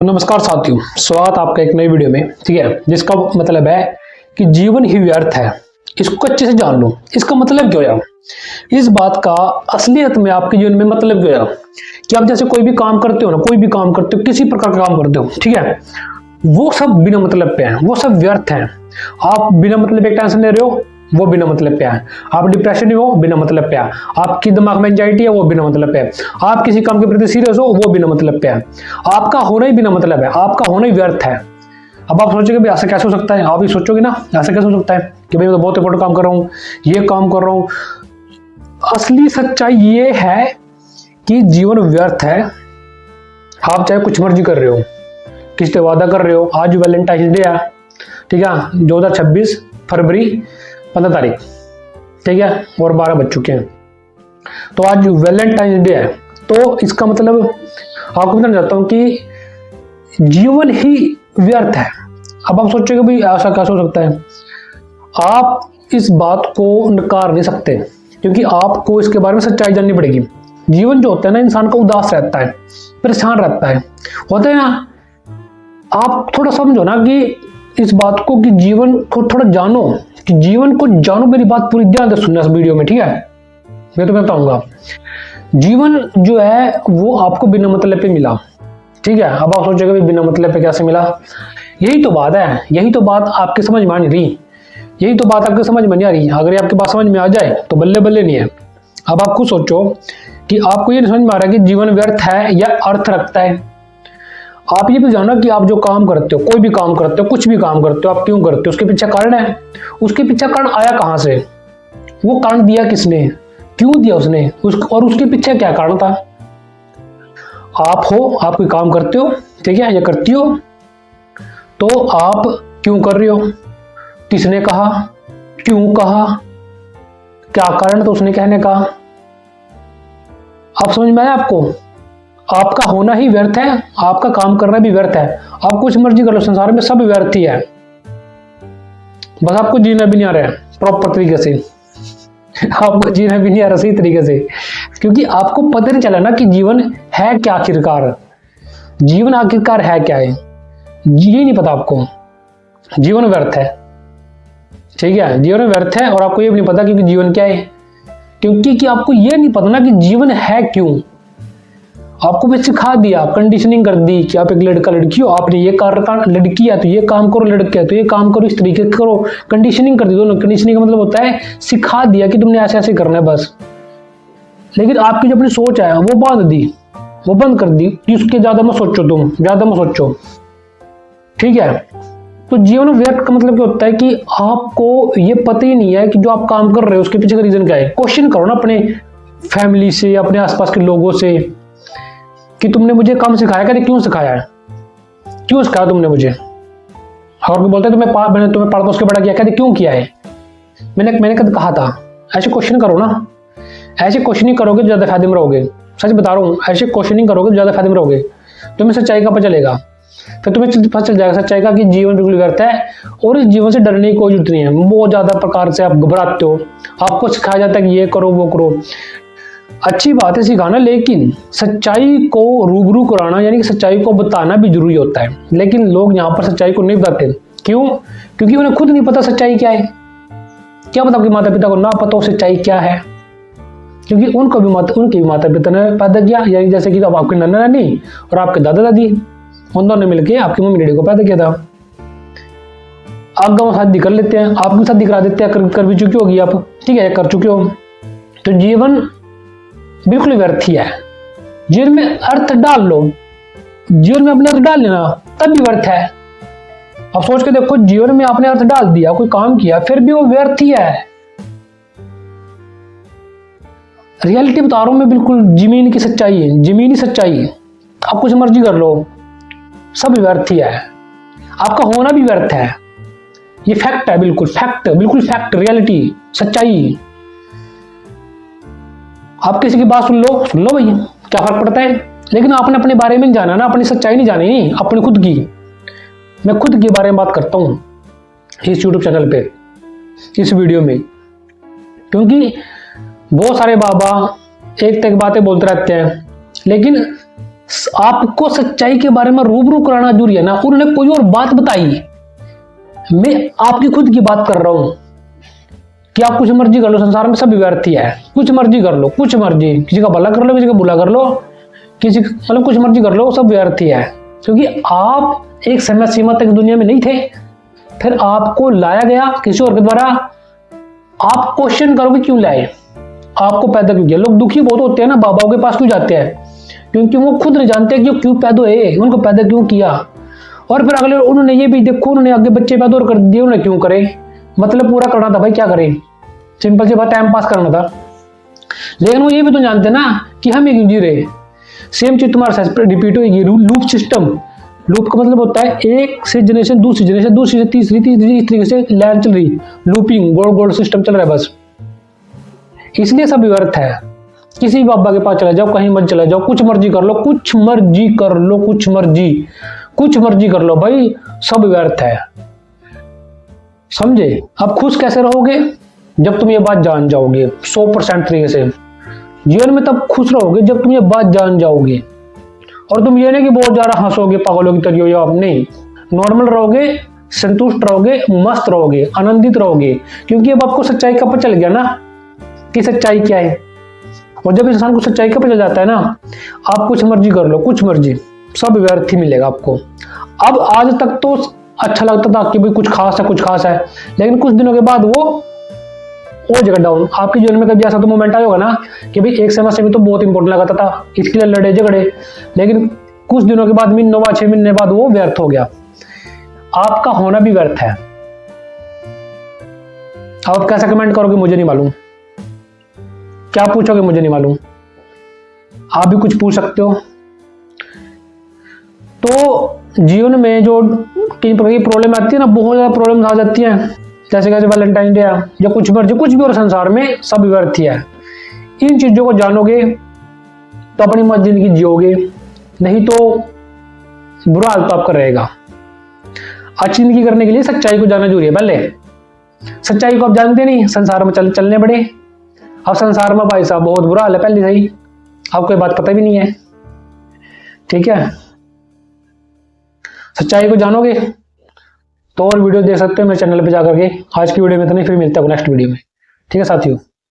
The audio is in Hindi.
नमस्कार साथियों, स्वागत आपका एक नई वीडियो में। ठीक है, जिसका मतलब है कि जीवन ही व्यर्थ है। इसको अच्छे से जान लो, इसका मतलब क्या है। इस बात का असलियत में आपके जीवन में मतलब क्या है कि आप जैसे कोई भी काम करते हो ना, कोई भी काम करते हो, किसी प्रकार का काम करते हो, ठीक है, वो सब बिना मतलब पे है, वो सब व्यर्थ है। आप बिना मतलब एक टेंशन ले रहे हो, वो बिना मतलब पे है। आप डिप्रेशन में हो, बिना मतलब पे है। आपकी दिमाग में एंजाइटी है, वो बिना मतलब पे है। आप किसी काम के प्रति सीरियस हो, वो बिना मतलब पे है। आपका होना ही बिना मतलब है, आपका होना ही व्यर्थ है। अब आप सोचोगे भाई ऐसा कैसे हो सकता है, आप ही सोचोगे ना ऐसा कैसे हो सकता है कि भाई मैं तो बहुत इंपॉर्टेंट काम कर रहा हूँ, ये काम कर रहा हूँ। असली सच्चाई ये है कि जीवन व्यर्थ है। आप चाहे कुछ मर्जी कर रहे हो, किसी से वादा कर रहे हो। आज वैलेंटाइन डे है, ठीक है, 2026 फरवरी 15 तारीख, ठीक है, और 12 बज चुके हैं। तो आज वैलेंटाइन डे है, तो इसका मतलब आपको बताना चाहता हूं कि जीवन ही व्यर्थ है। अब आप सोचोगे भाई ऐसा कैसे हो सकता है। आप इस बात को नकार नहीं सकते, क्योंकि आपको इसके बारे में सच्चाई जाननी पड़ेगी। जीवन जो होता है ना, इंसान का उदास रहता है, परेशान रहता है, होता है ना। आप थोड़ा समझो ना कि इस बात को, कि जीवन को थोड़ा जानो, कि जीवन को जानो। मेरी बात पूरी ध्यान से सुनना इस वीडियो में, ठीक है। मैं तुम्हें बताऊंगा, जीवन जो है वो आपको बिना मतलब पे मिला, ठीक है। अब आप सोचोगे भाई बिना मतलब पे कैसे मिला। यही तो बात है, यही तो बात आपके समझ में आ नहीं रही, यही तो बात आपके समझ में नहीं आ रही। अगर ये आपके पास समझ में आ जाए तो बल्ले बल्ले नहीं है। अब आप खुद सोचो कि आपको ये नहीं समझ में आ रहा है कि जीवन व्यर्थ है या अर्थ रखता है। आप ये भी जानो कि आप जो काम करते हो, कोई भी काम करते हो, कुछ भी काम करते हो, आप क्यों करते हो, उसके पीछे कारण है। उसके पीछे कारण आया कहां से, वो कारण दिया किसने, क्यों दिया उसने, और उसके पीछे क्या कारण था। आप हो, आप कोई काम करते हो, ठीक है, या करती हो, तो आप क्यों कर रहे हो, किसने कहा, क्यों कहा, क्या कारण था उसने कहने का। आप समझ में आया आपको। आपका होना ही व्यर्थ है, आपका काम करना भी व्यर्थ है। आप कुछ मर्जी कर लो, संसार में सब व्यर्थ ही है। बस आपको जीना भी नहीं आ रहा है प्रॉपर तरीके से। आपको जीना भी नहीं आ रहा सही तरीके से, क्योंकि आपको पता नहीं चला ना कि जीवन है क्या आखिरकार। जीवन आखिरकार है क्या है, ये नहीं पता आपको। जीवन व्यर्थ है, ठीक है, जीवन व्यर्थ है। और आपको ये भी नहीं पता कि जीवन क्या है, क्योंकि आपको ये नहीं पता ना कि जीवन है क्यों। आपको भी सिखा दिया, कंडीशनिंग कर दी कि आप एक लड़का लड़की हो, आपने ये कार्य, लड़की है तो ये काम करो, लड़के है तो ये काम करो, इस तरीके से करो। कंडीशनिंग कर दी दोनों। कंडीशनिंग का मतलब होता है सिखा दिया कि तुमने ऐसे ऐसे करना है बस। लेकिन आपकी जो अपनी सोच है वो बांध दी, वो बंद कर दी कि उसके ज्यादा मत सोचो, तुम ज्यादा मत सोचो, ठीक है। तो जीवन व्यर्थ का मतलब क्या होता है कि आपको ये पता ही नहीं है कि जो आप काम कर रहे हो उसके पीछे का रीजन क्या है। क्वेश्चन करो ना अपने फैमिली से, अपने आसपास के लोगों से, कि तुमने मुझे काम सिखाया, कहते क्यों सिखाया है, क्यों सिखाया तुमने मुझे। और बोलते हैं मैंने तुम्हें पढ़ के बड़ा किया, कहते क्यों किया है, मैंने कद कहा था। ऐसे क्वेश्चन करो ना, ऐसे क्वेश्चनिंग करोगे तो ज्यादा फायदे में रहोगे। सच बता रहा हूँ, ऐसे क्वेश्चनिंग करोगे तो ज्यादा फायदे में रहोगे। तुम्हें सच्चाई का पता चलेगा, फिर तुम्हें पता चल जाएगा सच्चाई का कि जीवन बिल्कुल व्यर्थ है। और इस जीवन से डरने की कोई जरूरत नहीं है। बहुत ज्यादा प्रकार से आप घबराते हो, आपको सिखाया जाता है कि ये करो वो करो। अच्छी बात है सिखाना, लेकिन सच्चाई को रूबरू कराना, यानी कि सच्चाई को बताना भी जरूरी होता है। लेकिन लोग यहाँ पर सच्चाई को नहीं बताते। क्यों? क्योंकि उन्हें खुद नहीं पता सच्चाई क्या है। क्या पता आपके माता पिता को ना पता हो सच्चाई क्या है, क्योंकि उनके भी माता पिता ने पैदा किया। यानी जैसे कि अब आपके नाना नानी और आपके दादा दादी, उन दोनों ने मिलकर आपकी मम्मी डैडी को पैदा किया था। आप गाँव शादी कर लेते हैं, आपकी शादी करा देते हैं, कर भी चुकी होगी आप, ठीक है, कर चुके हो। तो जीवन बिल्कुल व्यर्थ ही है। जीवन में अर्थ डाल लो, जीवन में अपने अर्थ डाल लेना, तब भी व्यर्थ है। अब सोच के देखो, जीवन में आपने अर्थ डाल दिया, कोई काम किया, फिर भी वो व्यर्थ ही है। रियलिटी बता रहा हूं मैं, बिल्कुल जमीन की सच्चाई है, जमीनी सच्चाई। आप कुछ मर्जी कर लो, सब व्यर्थ ही है। आपका होना भी व्यर्थ है। ये फैक्ट है, बिल्कुल फैक्ट, रियलिटी, सच्चाई। आप किसी की बात सुन लो भाई, क्या फर्क पड़ता है। लेकिन आपने अपने बारे में जाना ना, अपनी सच्चाई नहीं जानी, अपनी खुद की। मैं खुद के बारे में बात करता हूं इस YouTube चैनल पे, इस वीडियो में, क्योंकि बहुत सारे बाबा एक तक बातें बोलते रहते हैं, लेकिन आपको सच्चाई के बारे में रूबरू कराना जरूरी है ना। उन्होंने कोई और बात बताई, मैं आपकी खुद की बात कर रहा हूं कि आप कुछ मर्जी कर लो, संसार में सब व्यर्थी है, कुछ मर्जी कर लो, कुछ मर्जी, किसी का भला कर लो, किसी का बुरा कर लो, किसी मतलब कुछ मर्जी कर लो, सब व्यर्थी है। क्योंकि आप एक समय सीमा तक दुनिया में नहीं थे, फिर आपको लाया गया किसी और के द्वारा। आप क्वेश्चन करोगे क्यों लाए, आपको पैदा क्यों किया। लोग दुखी बहुत होते हैं ना, बाबाओं के पास क्यों जाते हैं, क्योंकि वो खुद नहीं जानते कि क्यों पैदा हुए, उनको पैदा क्यों किया। और फिर अगले उन्होंने ये भी देखो, उन्होंने आगे बच्चे पैदा और कर दिए, उन्हें क्यों करे, मतलब पूरा करना था भाई, क्या करें, सिंपल सी बात, टाइम पास करना था। लेकिन वो ये भी तो जानते ना कि हम ये क्यों जी रहे। सेम चीज तुम्हारे साथ रिपीट होगी, लूप सिस्टम। लूप का मतलब होता है एक से जनरेशन दूसरी जनरेशन, दूसरी से तीसरी, तीसरी इस तरीके से लाइन चल रही, लूपिंग, गोल गोल सिस्टम चल रहा है बस। इसलिए सब व्यर्थ है। किसी बाबा के पास चला जाओ, कहीं मत चला जाओ, कुछ मर्जी कर लो, कुछ मर्जी कर लो, कुछ मर्जी कर लो भाई, सब व्यर्थ है। समझे। अब खुश कैसे रहोगे, जब तुम ये बात जान जाओगे 100% तरीके से। जीवन में तब खुश रहोगे जब तुम ये बात जान जाओगे। और तुम ये नहीं कि बहुत ज्यादा हंसोगे, पागलों की तरह हो, आप नहीं, नॉर्मल रहोगे, संतुष्ट रहोगे, मस्त रहोगे, आनंदित रहोगे। क्योंकि अब आपको सच्चाई का पता चल गया ना कि सच्चाई क्या है। और जब इंसान को सच्चाई का पता चल जाता है ना, आप कुछ मर्जी कर लो, कुछ मर्जी, सब व्यर्थ ही मिलेगा आपको। अब आज तक तो अच्छा लगता था कि भाई कुछ खास है, कुछ खास है, लेकिन कुछ दिनों के बाद वो जगह डाउन। आपके जीवन में कभी ऐसा तो मोमेंट आया होगा ना कि भाई एक समय से भी तो बहुत इंपॉर्टेंट लगाता था, इसके लिए लड़े झगड़े, लेकिन कुछ दिनों के बाद, महीनों बाद, 6 महीने बाद वो व्यर्थ हो गया। आपका होना भी व्यर्थ है। आप कैसे कमेंट करोगे मुझे नहीं मालूम, क्या पूछोगे मुझे नहीं मालूम, आप भी कुछ पूछ सकते हो। तो जीवन में जो कई प्रकार की प्रॉब्लम आती है ना, बहुत ज्यादा प्रॉब्लम आ जाती है, जैसे कैसे वैलेंटाइन डे या कुछ भी और संसार में सब व्यर्थ ही है। इन चीजों को जानोगे तो अपनी मस्त जिंदगी जियोगे, नहीं तो बुरा हाल तो आपका रहेगा। अच्छी जिंदगी करने के लिए सच्चाई को जानना जरूरी है। पहले सच्चाई को आप जानते नहीं, संसार में चलने पड़े। अब संसार में भाई साहब बहुत बुरा हाल है पहले से ही, आपको ये बात पता भी नहीं है। ठीक है, सच्चाई को जानोगे तो और वीडियो देख सकते हो मेरे चैनल पे जाकर के। आज की वीडियो में इतना ही, फिर मिलते हैं नेक्स्ट वीडियो में। ठीक है साथियों।